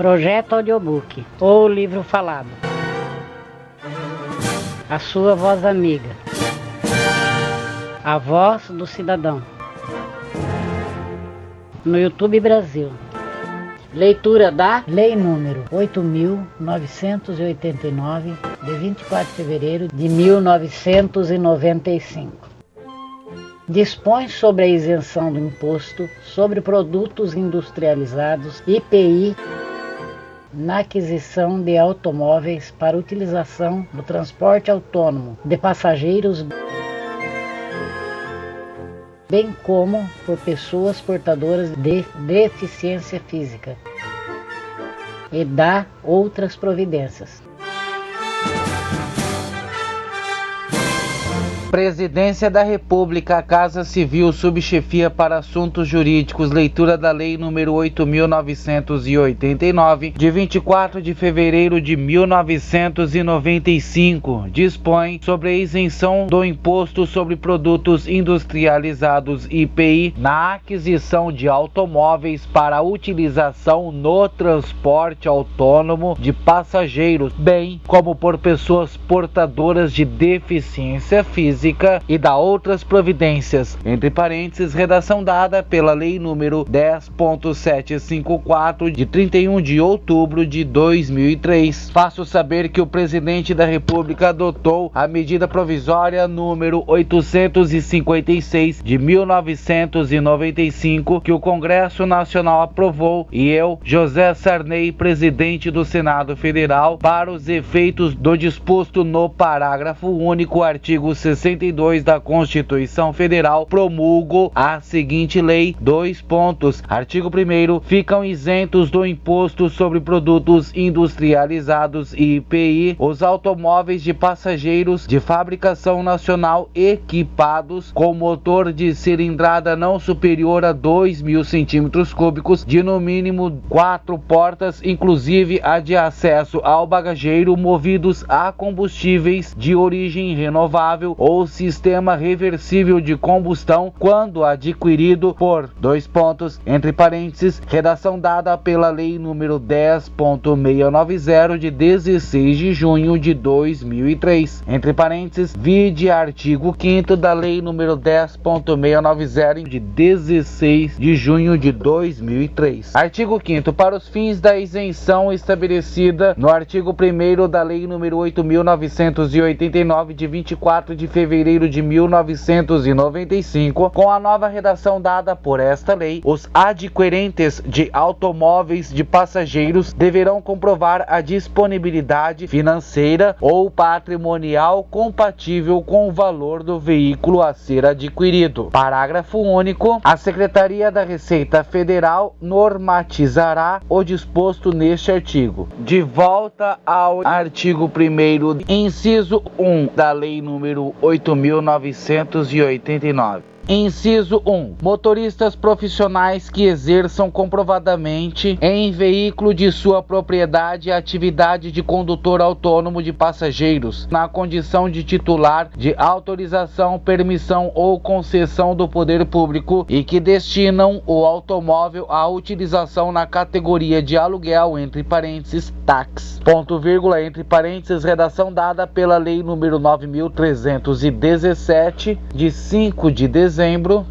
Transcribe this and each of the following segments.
Projeto Audiobook ou livro falado. A sua voz amiga. A voz do cidadão. No YouTube Brasil. Leitura da Lei número 8.989, de 24 de fevereiro de 1995. Dispõe sobre a isenção do imposto sobre produtos industrializados, IPI, na aquisição de automóveis para utilização no transporte autônomo de passageiros, bem como por pessoas portadoras de deficiência física, e dá outras providências. Presidência da República, Casa Civil, Subchefia para Assuntos Jurídicos, leitura da Lei número 8.989, de 24 de fevereiro de 1995, dispõe sobre a isenção do Imposto sobre Produtos Industrializados, IPI, na aquisição de automóveis para utilização no transporte autônomo de passageiros, bem como por pessoas portadoras de deficiência física, e dá outras providências, entre parênteses, redação dada pela Lei número 10.754, de 31 de outubro de 2003. Faço saber que o Presidente da República adotou a medida provisória número 856, de 1995, que o Congresso Nacional aprovou, e eu, José Sarney, Presidente do Senado Federal, para os efeitos do disposto no parágrafo único, artigo 62 da Constituição Federal, promulgo a seguinte lei: Artigo 1º, ficam isentos do imposto sobre produtos industrializados, IPI, os automóveis de passageiros de fabricação nacional equipados com motor de cilindrada não superior a 2.000 cm3, de no mínimo 4 portas, inclusive a de acesso ao bagageiro, movidos a combustíveis de origem renovável ou sistema reversível de combustão, quando adquirido por entre parênteses, redação dada pela Lei número 10.690, de 16 de junho de 2003, entre parênteses, vide artigo 5º da Lei número 10.690, de 16 de junho de 2003. Artigo 5º, para os fins da isenção estabelecida no artigo 1º da Lei número 8.989, de 24 de fevereiro de 1995, com a nova redação dada por esta lei, os adquirentes de automóveis de passageiros deverão comprovar a disponibilidade financeira ou patrimonial compatível com o valor do veículo a ser adquirido. Parágrafo único. A Secretaria da Receita Federal normatizará o disposto neste artigo. De volta ao artigo 1º, inciso 1 da Lei número 8.989. Inciso 1. Motoristas profissionais que exerçam comprovadamente em veículo de sua propriedade a atividade de condutor autônomo de passageiros, na condição de titular de autorização, permissão ou concessão do poder público, e que destinam o automóvel à utilização na categoria de aluguel, entre parênteses, táxi, entre parênteses, redação dada pela Lei número 9.317, de 5 de dezembro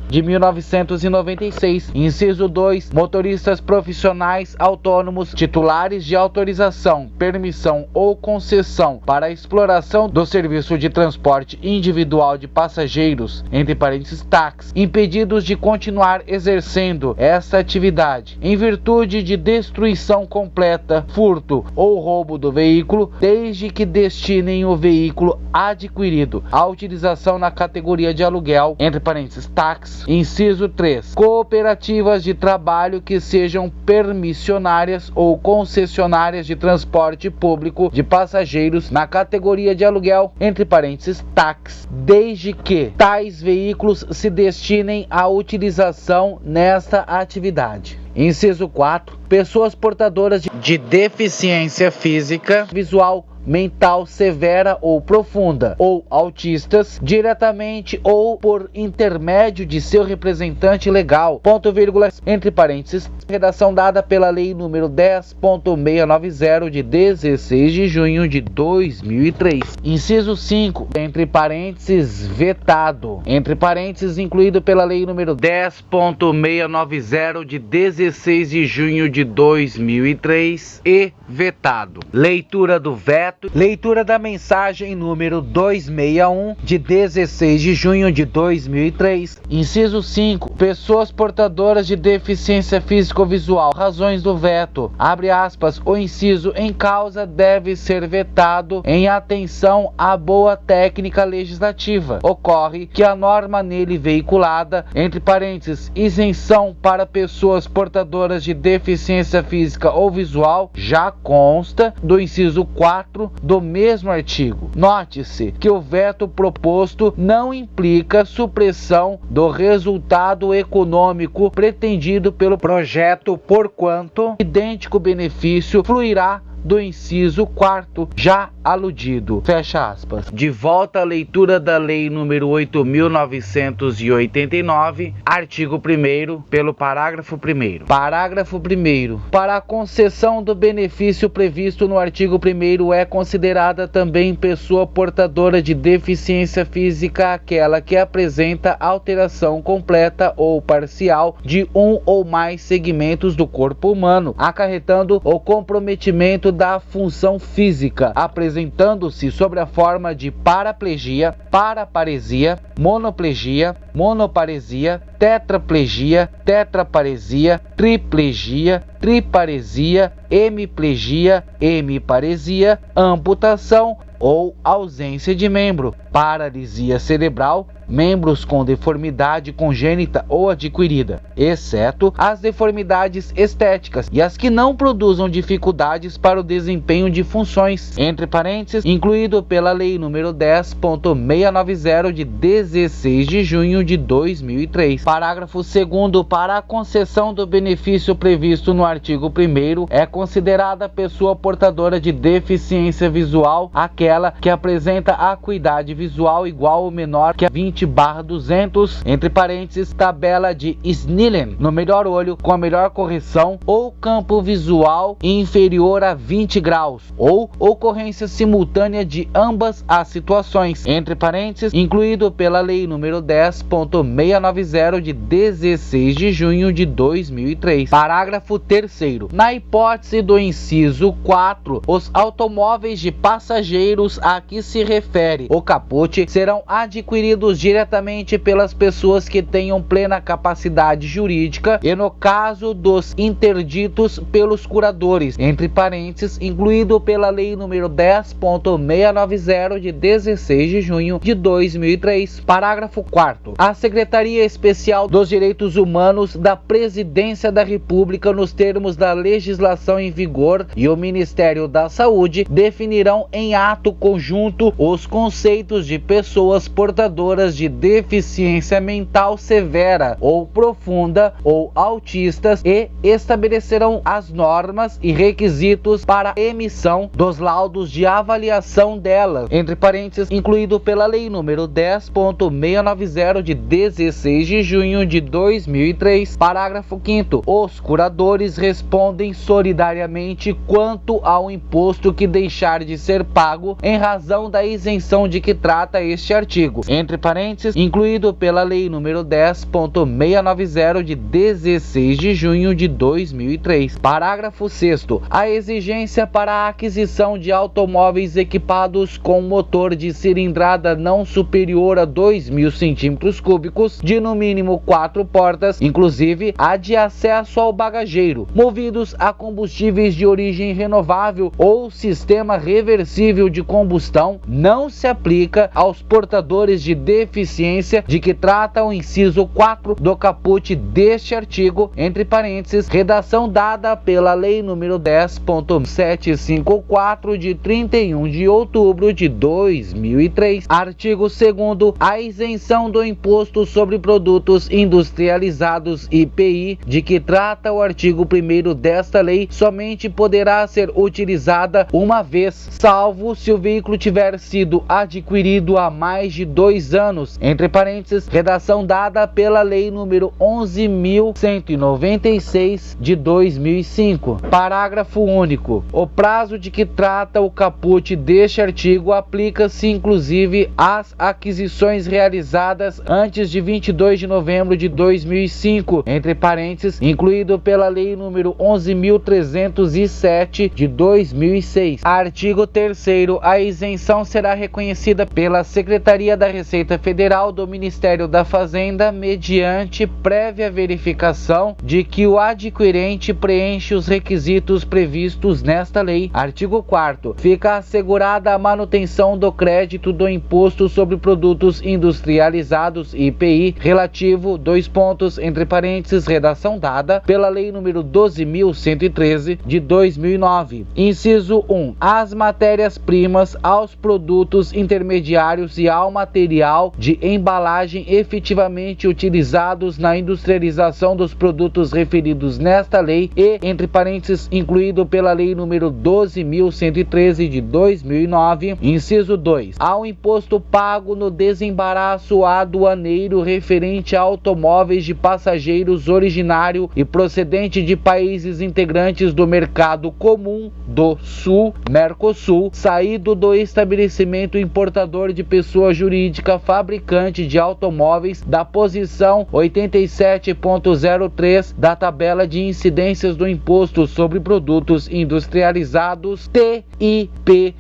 de 1996. Inciso 2. Motoristas profissionais autônomos titulares de autorização, permissão ou concessão para a exploração do serviço de transporte individual de passageiros, entre parênteses, táxi, impedidos de continuar exercendo esta atividade em virtude de destruição completa, furto ou roubo do veículo, desde que destinem o veículo adquirido à utilização na categoria de aluguel, entre parênteses, táxi. Inciso 3. Cooperativas de trabalho que sejam permissionárias ou concessionárias de transporte público de passageiros na categoria de aluguel, entre parênteses, táxi, desde que tais veículos se destinem à utilização nesta atividade. Inciso 4. Pessoas portadoras de deficiência física, visual mental severa ou profunda, ou autistas, diretamente ou por intermédio de seu representante legal, ponto vírgula, entre parênteses, redação dada pela Lei número 10.690 de 16 de junho de 2003. Inciso 5, entre parênteses, vetado, entre parênteses, incluído pela Lei número 10.690 de 16 de junho de 2003 e vetado. Leitura do veto. Leitura da mensagem número 261 de 16 de junho de 2003. Inciso 5. Pessoas portadoras de deficiência físico-visual. Razões do veto. Abre aspas. O inciso em causa deve ser vetado em atenção à boa técnica legislativa. Ocorre que a norma nele veiculada, entre parênteses, isenção para pessoas portadoras de deficiência física ou visual, já consta do inciso 4 do mesmo artigo. Note-se que o veto proposto não implica supressão do resultado econômico pretendido pelo projeto, porquanto idêntico benefício fluirá do inciso 4 já aludido. Fecha aspas. De volta à leitura da Lei número 8.989, artigo 1º, pelo parágrafo 1º. Parágrafo 1º. Para a concessão do benefício previsto no artigo 1º é considerada também pessoa portadora de deficiência física aquela que apresenta alteração completa ou parcial de um ou mais segmentos do corpo humano, acarretando o comprometimento da função física, apresentando-se sob a forma de paraplegia, paraparesia, monoplegia, monoparesia, tetraplegia, tetraparesia, triplegia, triparesia, hemiplegia, hemiparesia, amputação ou ausência de membro, paralisia cerebral, membros com deformidade congênita ou adquirida, exceto as deformidades estéticas e as que não produzam dificuldades para o desempenho de funções, entre parênteses, incluído pela Lei número 10.690 de 16 de junho de 2003. Parágrafo 2º. Para a concessão do benefício previsto no artigo 1º, é considerada pessoa portadora de deficiência visual aquela que apresenta acuidade visual igual ou menor que a 20/200, entre parênteses, tabela de Snellen, no melhor olho com a melhor correção, ou campo visual inferior a 20 graus, ou ocorrência simultânea de ambas as situações, entre parênteses, incluído pela Lei número 10.690 de 16 de junho de 2003. Parágrafo 3º. Na hipótese do inciso 4, os automóveis de passageiros a que se refere o caput serão adquiridos diretamente pelas pessoas que tenham plena capacidade jurídica e, no caso dos interditos, pelos curadores, entre parênteses, incluído pela Lei número 10.690 de 16 de junho de 2003. Parágrafo 4º. A Secretaria Especial dos Direitos Humanos da Presidência da República, nos termos da legislação em vigor, e o Ministério da Saúde definirão em ato conjunto os conceitos de pessoas portadoras de deficiência mental severa ou profunda ou autistas e estabelecerão as normas e requisitos para emissão dos laudos de avaliação delas, entre parênteses, incluído pela Lei número 10.690 de 16 de junho de 2003. Parágrafo 5º. Os curadores respondem solidariamente quanto ao imposto que deixar de ser pago em razão da isenção de que trata este artigo, entre parênteses, incluído pela Lei número 10.690 de 16 de junho de 2003. Parágrafo 6º. A exigência para a aquisição de automóveis equipados com motor de cilindrada não superior a 2.000 cm3, de no mínimo 4 portas, inclusive a de acesso ao bagageiro, movidos a combustíveis de origem renovável ou sistema reversível de combustão, não se aplica aos portadores de deficiência deficiência de que trata o inciso 4 do caput deste artigo, entre parênteses, redação dada pela Lei nº 10.754 de 31 de outubro de 2003. Artigo 2º, a isenção do imposto sobre produtos industrializados IPI, de que trata o artigo 1º desta lei, somente poderá ser utilizada uma vez, salvo se o veículo tiver sido adquirido há mais de 2 anos, entre parênteses, redação dada pela Lei nº 11.196 de 2005. Parágrafo único. O prazo de que trata o caput deste artigo aplica-se inclusive às aquisições realizadas antes de 22 de novembro de 2005, entre parênteses, incluído pela Lei nº 11.307 de 2006. Artigo 3º. A isenção será reconhecida pela Secretaria da Receita Federal do Ministério da Fazenda mediante prévia verificação de que o adquirente preenche os requisitos previstos nesta lei. Artigo 4º. Fica assegurada a manutenção do crédito do Imposto sobre Produtos Industrializados IPI relativo, entre parênteses, redação dada pela Lei nº 12.113 de 2009. Inciso 1. Às matérias-primas, aos produtos intermediários e ao material de embalagem efetivamente utilizados na industrialização dos produtos referidos nesta lei e, entre parênteses, incluído pela Lei nº 12.113 de 2009. Inciso 2. Ao imposto pago no desembaraço aduaneiro referente a automóveis de passageiros originário e procedente de países integrantes do Mercado Comum do Sul, Mercosul, saído do estabelecimento importador de pessoa jurídica fabricante de automóveis da posição 87.03 da tabela de incidências do Imposto sobre Produtos Industrializados, TIPI,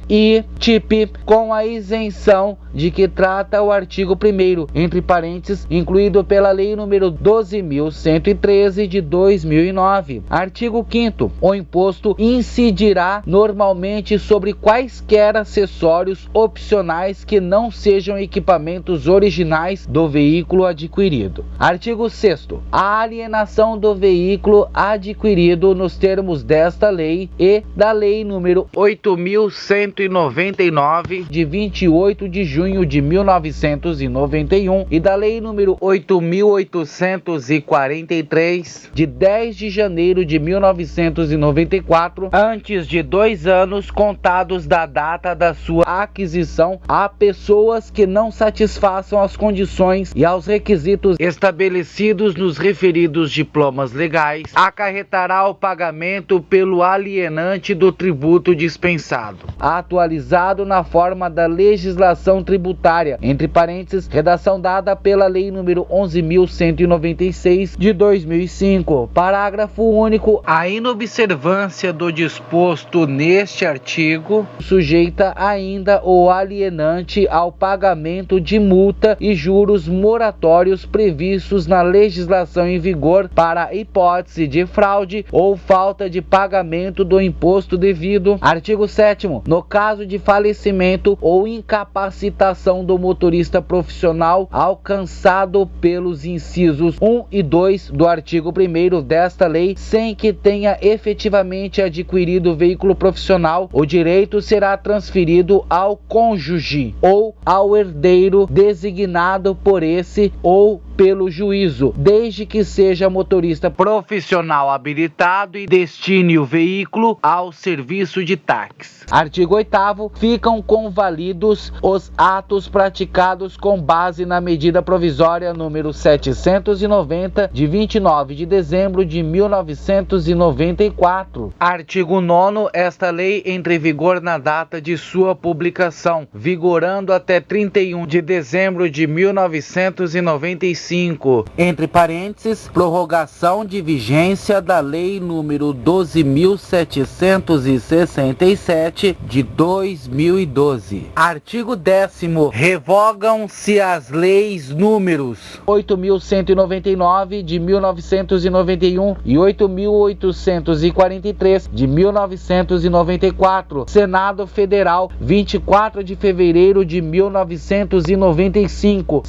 com a isenção de que trata o artigo 1º, entre parênteses, incluído pela Lei nº 12.113 de 2009. Artigo 5º. O imposto incidirá normalmente sobre quaisquer acessórios opcionais que não sejam equipamentos originais do veículo adquirido. Artigo 6º. A alienação do veículo adquirido nos termos desta lei e da Lei nº 8.199 de 28 de junho de 1991 e da Lei nº 8.843 de 10 de janeiro de 1994, antes de 2 anos contados da data da sua aquisição, a pessoas que não satisfaçam as condições e aos requisitos estabelecidos nos referidos diplomas legais, acarretará o pagamento pelo alienante do tributo dispensado, atualizado na forma da legislação tributária, entre parênteses, redação dada pela Lei nº 11.196 de 2005. Parágrafo único. A inobservância do disposto neste artigo sujeita ainda o alienante ao pagamento de multa e juros moratórios previstos na legislação em vigor para hipótese de fraude ou falta de pagamento do imposto devido. Artigo 7º. No caso de falecimento ou incapacitação do motorista profissional alcançado pelos incisos 1 e 2 do artigo 1º desta lei, sem que tenha efetivamente adquirido o veículo profissional, o direito será transferido ao cônjuge ou ao herdeiro designado por esse ou pelo juízo, desde que seja motorista profissional habilitado e destine o veículo ao serviço de táxi. Artigo 8º. Ficam convalidos os atos praticados com base na medida provisória número 790 de 29 de dezembro de 1994. Artigo 9º. Esta lei entra em vigor na data de sua publicação, vigorando até 31 de dezembro de 1995. 5, entre parênteses, prorrogação de vigência da Lei número 12.767 de 2012. Artigo 10º. Revogam-se as leis números 8.199 de 1991 e 8.843 de 1994. Senado Federal, 24 de fevereiro de 1995,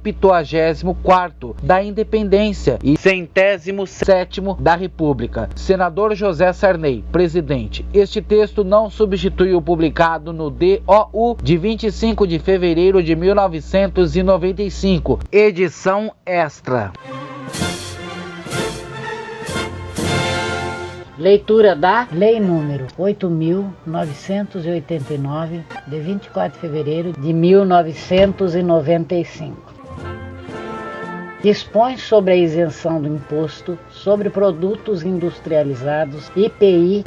174º da Independência e 107º da República. Senador José Sarney, presidente. Este texto não substitui o publicado no DOU de 25 de fevereiro de 1995, edição extra. Leitura da Lei número 8.989, de 24 de fevereiro de 1995. Dispõe sobre a isenção do imposto sobre produtos industrializados, IPI,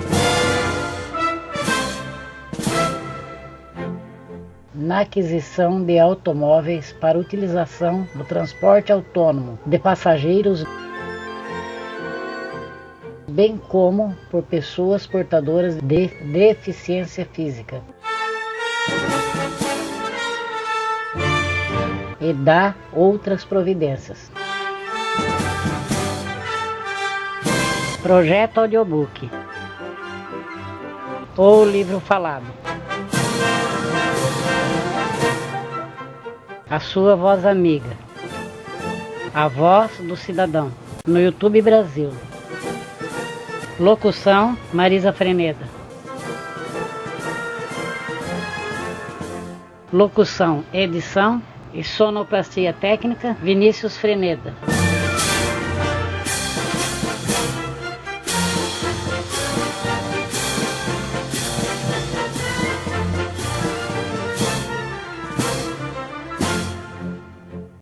na aquisição de automóveis para utilização no transporte autônomo de passageiros, bem como por pessoas portadoras de deficiência física, e dá outras providências. Projeto audiobook ou livro falado. A sua voz amiga, a voz do cidadão, no YouTube Brasil. Locução: Marisa Freneda. Locução, edição e sonoplastia técnica: Vinícius Freneda.